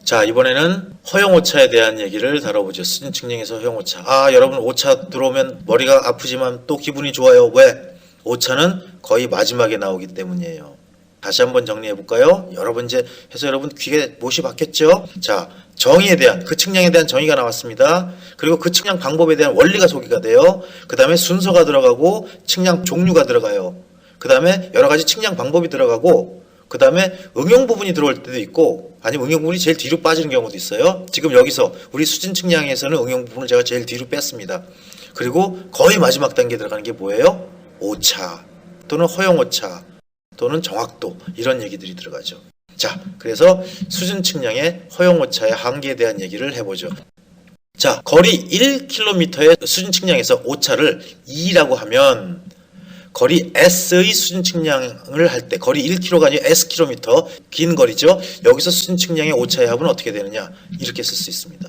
자, 이번에는 허용오차에 대한 얘기를 다뤄보죠. 수준 측량에서 허용오차. 여러분 오차 들어오면 머리가 아프지만 또 기분이 좋아요. 왜? 오차는 거의 마지막에 나오기 때문이에요. 다시 한번 정리해 볼까요? 여러분 이제 해서 여러분 귀에 못이 박혔죠? 자, 정의에 대한, 그 측량에 대한 정의가 나왔습니다. 그리고 그 측량 방법에 대한 원리가 소개가 돼요. 그 다음에 순서가 들어가고 측량 종류가 들어가요. 그 다음에 여러 가지 측량 방법이 들어가고, 그 다음에 응용 부분이 들어올 때도 있고, 아니면 응용 부분이 제일 뒤로 빠지는 경우도 있어요. 지금 여기서 우리 수준 측량에서는 응용 부분을 제가 제일 뒤로 뺐습니다. 그리고 거의 마지막 단계에 들어가는 게 뭐예요? 오차 또는 허용오차 또는 정확도, 이런 얘기들이 들어가죠. 자, 그래서 수준 측량의 허용오차의 한계에 대한 얘기를 해보죠. 자, 거리 1km의 수준 측량에서 오차를 2라고 하면 거리 S의 수준 측량을 할 때, 거리 1km가 아니라 Skm, 긴 거리죠. 여기서 수준 측량의 오차의 합은 어떻게 되느냐, 이렇게 쓸 수 있습니다.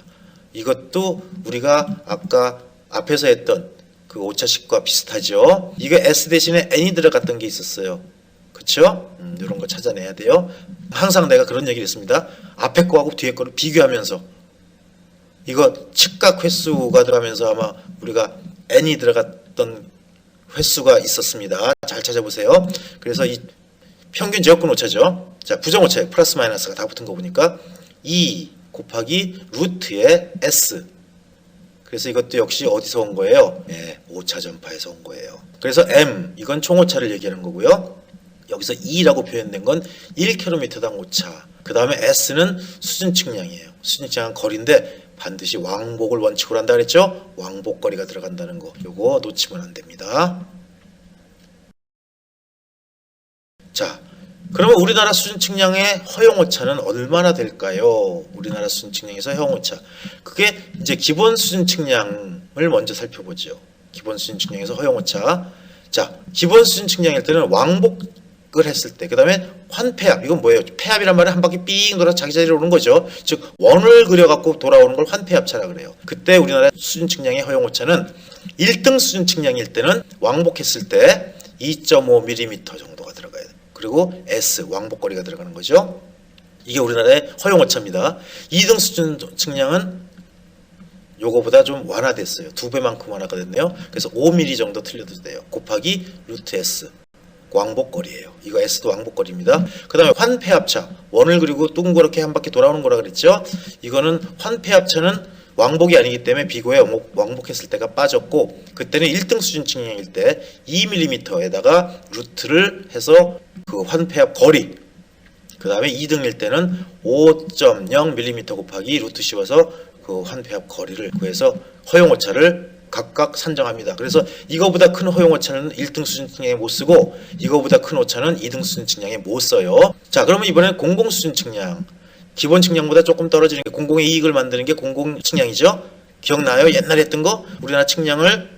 이것도 우리가 아까 앞에서 했던 그 오차식과 비슷하죠. 이거 S 대신에 N이 들어갔던 게 있었어요. 그쵸? 이런 거 찾아내야 돼요. 항상 내가 그런 얘기를 했습니다. 앞에 거하고 뒤에 거를 비교하면서, 이거 측각 횟수가 들어가면서 아마 우리가 N이 들어갔던 횟수가 있었습니다. 잘 찾아보세요. 그래서 이 평균 제곱근 오차죠. 자, 부정 오차, 플러스 마이너스가 다 붙은 거 보니까 2 곱하기 루트의 S. 그래서 이것도 역시 어디서 온 거예요? 네, 오차 전파에서 온 거예요. 그래서 M, 이건 총오차를 얘기하는 거고요. 여기서 2라고 표현된 건 1km당 오차. 그 다음에 S는 수준 측량이에요. 수준 측량은 거리인데 반드시 왕복을 원칙으로 한다 그랬죠? 왕복거리가 들어간다는 거, 요거 놓치면 안 됩니다. 자, 그러면 우리나라 수준 측량의 허용오차는 얼마나 될까요? 우리나라 수준 측량에서 허용오차, 그게 이제 기본 수준 측량을 먼저 살펴보죠. 기본 수준 측량에서 허용오차. 자, 기본 수준 측량일 때는 왕복을 했을 때, 그 다음에 환폐합, 이건 뭐예요? 폐합이란 말은 한 바퀴 삥 돌아 자기 자리로 오는 거죠. 즉 원을 그려갖고 돌아오는 걸 환폐합차라 그래요. 그때 우리나라 수준 측량의 허용오차는 1등 수준 측량일 때는 왕복했을 때 2.5mm 정도가 들어가야 돼요. 그리고 S, 왕복거리가 들어가는 거죠. 이게 우리나라의 허용오차입니다. 2등 수준 측량은 요거보다 좀 완화됐어요. 2배만큼 완화가 됐네요. 그래서 5mm 정도 틀려도 돼요. 곱하기 루트 S, 왕복거리예요. 이거 S도 왕복거리입니다. 그 다음에 환폐합차, 원을 그리고 둥그렇게 한 바퀴 돌아오는 거라 그랬죠. 이거는 환폐합차는 왕복이 아니기 때문에 비고에 왕복했을 때가 빠졌고, 그때는 1등 수준 측량일 때 2mm에다가 루트를 해서 그 환폐합 거리, 그 다음에 2등일 때는 5.0mm 곱하기 루트 씌워서 그 환폐합 거리를 구해서 허용오차를 각각 산정합니다. 그래서 이거보다 큰 허용오차는 1등 수준 측량에 못 쓰고, 이거보다 큰 오차는 2등 수준 측량에 못 써요. 자, 그러면 이번에는 공공 수준 측량, 기본 측량보다 조금 떨어지는 게, 공공의 이익을 만드는 게 공공 측량이죠. 기억나요? 옛날에 했던 거? 우리나라 측량을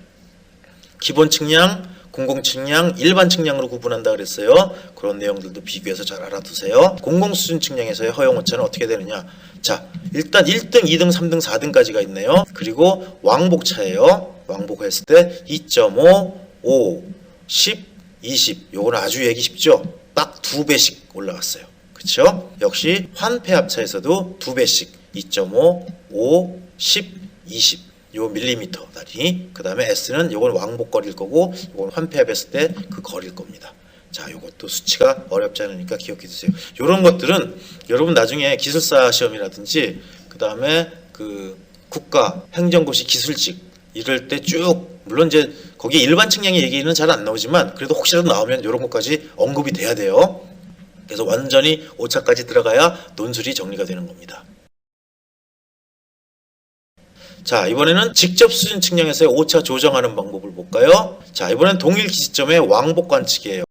기본 측량, 공공 측량, 일반 측량으로 구분한다 그랬어요. 그런 내용들도 비교해서 잘 알아두세요. 공공 수준 측량에서의 허용오차는 어떻게 되느냐? 자, 일단 1등, 2등, 3등, 4등까지가 있네요. 그리고 왕복차예요. 왕복했을 때 2.5, 5, 10, 20. 요거는 아주 얘기 쉽죠? 딱 2배씩 올라갔어요. 그렇죠? 역시 환폐합차에서도 2배씩 2.5, 5, 10, 20. 요 밀리미터 단위. 그 다음에 S는 요건 왕복거리일 거고, 요건 환폐합했을 때 그 거리일 겁니다. 자, 요것도 수치가 어렵지 않으니까 기억해 두세요. 요런 것들은 여러분 나중에 기술사 시험이라든지, 그 다음에 그 국가 행정고시 기술직 이럴 때 쭉, 물론 이제 거기에 일반 측량의 얘기는 잘 안 나오지만 그래도 혹시라도 나오면 요런 것까지 언급이 돼야 돼요. 그래서 완전히 오차까지 들어가야 논술이 정리가 되는 겁니다. 자, 이번에는 직접 수준 측량에서의 오차 조정하는 방법을 볼까요? 자, 이번엔 동일 기시점의 왕복 관측이에요.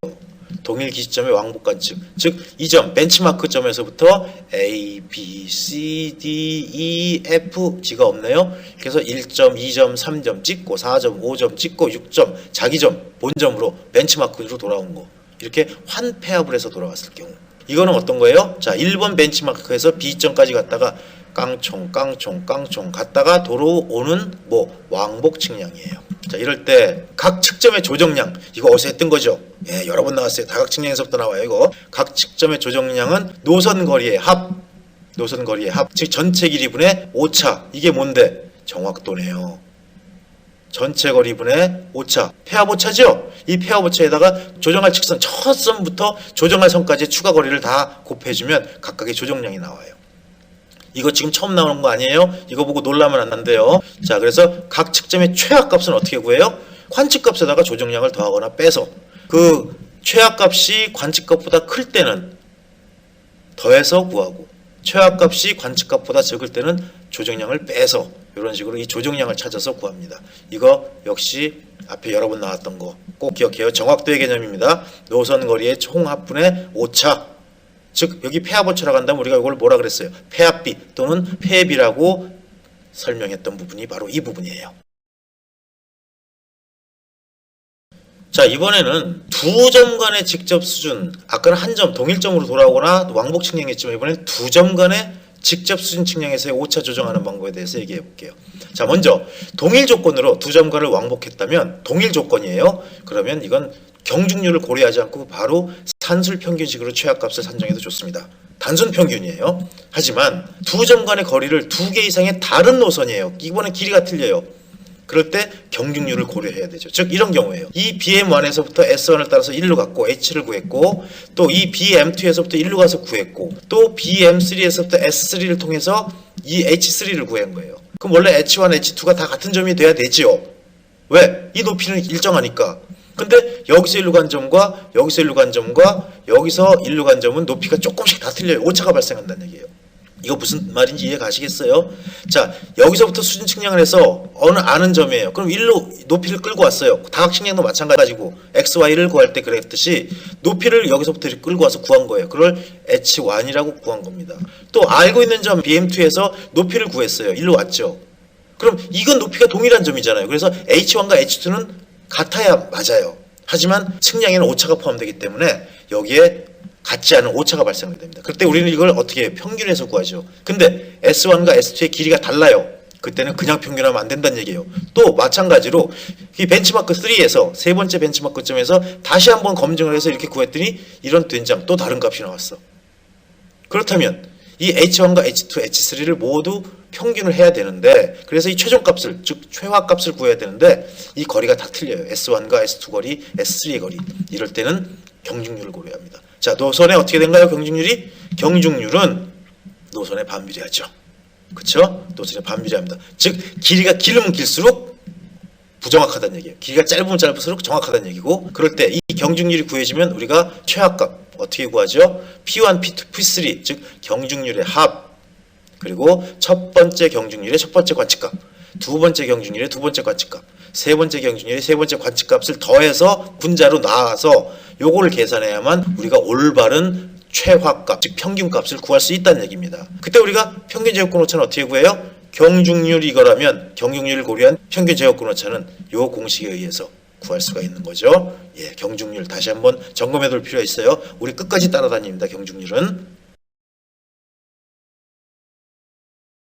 동일 기시점의 왕복 관측. 즉, 이 점, 벤치마크 점에서부터 A, B, C, D, E, F, G가 없네요. 그래서 1점, 2점, 3점 찍고, 4점, 5점 찍고, 6점, 자기점, 본점으로 벤치마크로 돌아온 거. 이렇게 환폐합을 해서 돌아왔을 경우. 이거는 어떤 거예요? 자, 1번 벤치마크에서 B점까지 갔다가 깡총 갔다가 돌아오는 왕복 측량이에요. 자, 이럴 때 각 측점의 조정량, 이거 어디서 했던 거죠? 예, 여러 번 나왔어요. 다각 측량에서부터 나와요. 이거 각 측점의 조정량은 노선 거리의 합 노선 거리의 합, 즉 전체 길이분의 오차. 이게 뭔데? 정확도네요. 전체 거리분의 오차. 폐합 오차죠? 이 폐합 오차에다가 조정할 직선 첫 선부터 조정할 선까지 추가 거리를 다 곱해주면 각각의 조정량이 나와요. 이거 지금 처음 나오는 거 아니에요? 이거 보고 놀라면 안 돼요. 자, 그래서 각 측점의 최악값은 어떻게 구해요? 관측값에다가 조정량을 더하거나 빼서 그 최악값이 관측값보다 클 때는 더해서 구하고 최악값이 관측값보다 적을 때는 조정량을 빼서 이런 식으로 이 조정량을 찾아서 구합니다. 이거 역시 앞에 여러 번 나왔던 거 꼭 기억해요. 정확도의 개념입니다. 노선 거리의 총 합분의 오차. 즉 여기 폐합 오차라고 한다면 우리가 이걸 뭐라 그랬어요? 폐합비 또는 폐비라고 설명했던 부분이 바로 이 부분이에요. 자, 이번에는 두 점 간의 직접 수준, 아까는 한 점 동일점으로 돌아오거나 왕복 측량했지만 이번엔 두 점 간의 직접 수준 측량에서의 오차 조정하는 방법에 대해서 얘기해 볼게요. 자, 먼저 동일 조건으로 두 점 간을 왕복했다면 동일 조건이에요. 그러면 이건 경중률을 고려하지 않고 바로 산술 평균식으로 최악값을 산정해도 좋습니다. 단순 평균이에요. 하지만 두 점 간의 거리를 두 개 이상의 다른 노선이에요. 이번엔 길이가 틀려요. 그럴 때 경중률을 고려해야 되죠. 즉 이런 경우에요. 이 BM1에서부터 S1을 따라서 1로 갔고 H를 구했고 또 이 BM2에서부터 1로 가서 구했고 또 BM3에서부터 S3를 통해서 이 H3를 구한 거예요. 그럼 원래 H1, H2가 다 같은 점이 돼야 되지요. 왜? 이 높이는 일정하니까. 근데 여기서 1로 간 점과 여기서 1로 간 점과 여기서 1로 간 점은 높이가 조금씩 다 틀려요. 오차가 발생한다는 얘기예요. 이거 무슨 말인지 이해 가시겠어요? 자, 여기서부터 수준 측량을 해서 어느 아는 점이에요. 그럼 1로 높이를 끌고 왔어요. 다각 측량도 마찬가지고 x, y를 구할 때 그랬듯이 높이를 여기서부터 이렇게 끌고 와서 구한 거예요. 그걸 h1이라고 구한 겁니다. 또 알고 있는 점 BM2에서 높이를 구했어요. 1로 왔죠. 그럼 이건 높이가 동일한 점이잖아요. 그래서 h1과 h2는 같아야 맞아요. 하지만 측량에는 오차가 포함되기 때문에 여기에 같지 않은 오차가 발생하게 됩니다. 그때 우리는 이걸 어떻게 해요? 평균해서 구하죠. 근데 S1과 S2의 길이가 달라요. 그때는 그냥 평균하면 안 된다는 얘기예요. 또 마찬가지로 이 벤치마크 3에서 세 번째 벤치마크점에서 다시 한번 검증을 해서 이렇게 구했더니 이런 된장 또 다른 값이 나왔어. 그렇다면 이 H1과 H2, H3를 모두 평균을 해야 되는데 그래서 이 최종값을 즉 최화값을 구해야 되는데 이 거리가 다 틀려요. S1과 S2 거리, S3의 거리. 이럴 때는 경중률을 고려합니다. 자, 노선에 어떻게 된가요? 경중률이? 경중률은 노선에 반비례하죠. 그렇죠? 노선에 반비례합니다. 즉 길이가 길으면 길수록 부정확하다는 얘기예요. 길이가 짧으면 짧을수록 정확하다는 얘기고 그럴 때 이 경중률이 구해지면 우리가 최악값 어떻게 구하죠? P1, P2, P3 즉 경중률의 합 그리고 첫 번째 경중률의 첫 번째 관측값 두 번째 경중률의 두 번째 관측값 세 번째 경중률의 세 번째 관측값을 더해서 분자로 나와서 요거를 계산해야만 우리가 올바른 최화값, 즉 평균값을 구할 수 있다는 얘기입니다. 그때 우리가 평균 제곱근 오차는 어떻게 구해요? 경중률이 이거라면 경중률을 고려한 평균 제곱근 오차는 요 공식에 의해서 구할 수가 있는 거죠. 예, 경중률 다시 한번 점검해 둘 필요가 있어요. 우리 끝까지 따라다닙니다. 경중률은.